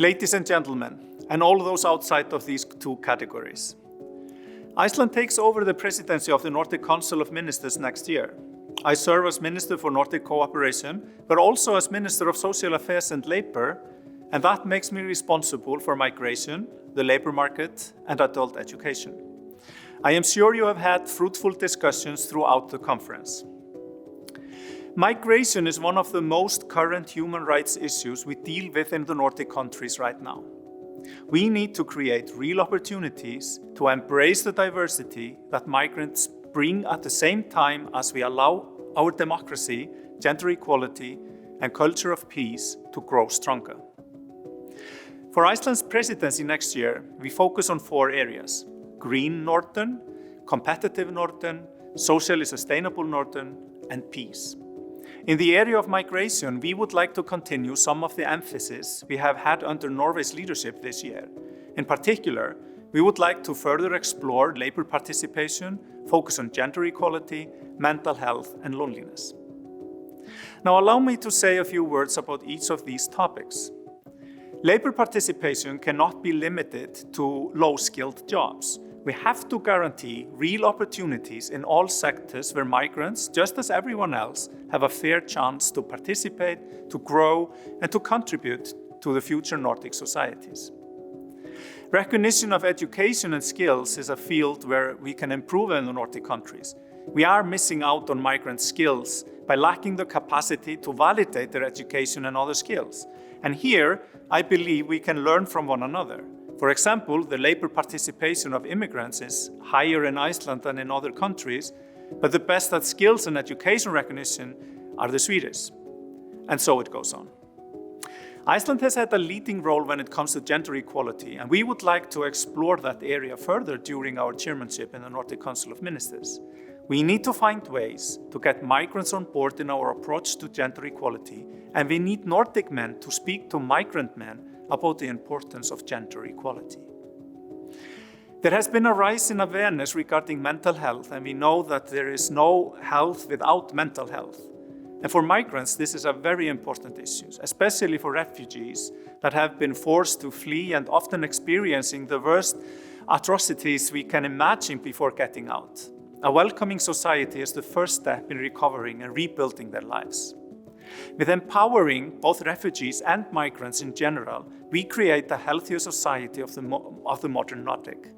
Ladies and gentlemen, and all those outside of these two categories. Iceland takes over the presidency of the Nordic Council of Ministers next year. I serve as Minister for Nordic Cooperation, but also as Minister of Social Affairs and Labour, and that makes me responsible for migration, the labour market, and adult education. I am sure you have had fruitful discussions throughout the conference. Migration is one of the most current human rights issues we deal with in the Nordic countries right now. We need to create real opportunities to embrace the diversity that migrants bring at the same time as we allow our democracy, gender equality, and culture of peace to grow stronger. For Iceland's presidency next year, we focus on 4 areas: green Northern, competitive Northern, socially sustainable Northern, and peace. In the area of migration, we would like to continue some of the emphasis we have had under Norway's leadership this year. In particular, we would like to further explore labor participation, focus on gender equality, mental health, and loneliness. Now, allow me to say a few words about each of these topics. Labor participation cannot be limited to low-skilled jobs. We have to guarantee real opportunities in all sectors where migrants, just as everyone else, have a fair chance to participate, to grow, and to contribute to the future Nordic societies. Recognition of education and skills is a field where we can improve in the Nordic countries. We are missing out on migrant skills by lacking the capacity to validate their education and other skills. And here, I believe we can learn from one another. For example, the labor participation of immigrants is higher in Iceland than in other countries, but the best at skills and education recognition are the Swedish. And so it goes on. Iceland has had a leading role when it comes to gender equality, and we would like to explore that area further during our chairmanship in the Nordic Council of Ministers. We need to find ways to get migrants on board in our approach to gender equality, and we need Nordic men to speak to migrant men about the importance of gender equality. There has been a rise in awareness regarding mental health, and we know that there is no health without mental health. And for migrants, this is a very important issue, especially for refugees that have been forced to flee and often experiencing the worst atrocities we can imagine before getting out. A welcoming society is the first step in recovering and rebuilding their lives. With empowering both refugees and migrants in general, we create a healthier society of the modern Nordic.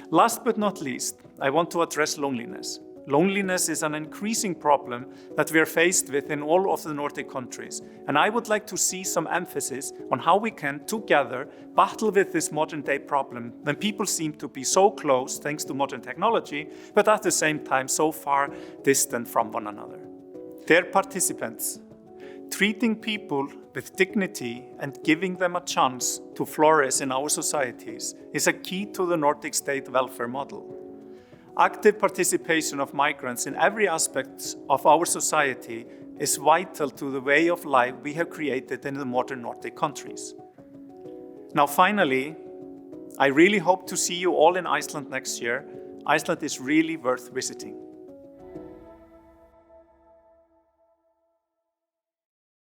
Last but not least, I want to address loneliness. Loneliness is an increasing problem that we are faced with in all of the Nordic countries, and I would like to see some emphasis on how we can together battle with this modern-day problem when people seem to be so close thanks to modern technology, but at the same time so far distant from one another. Dear participants, treating people with dignity and giving them a chance to flourish in our societies is a key to the Nordic state welfare model. Active participation of migrants in every aspect of our society is vital to the way of life we have created in the modern Nordic countries. Now finally, I really hope to see you all in Iceland next year. Iceland is really worth visiting.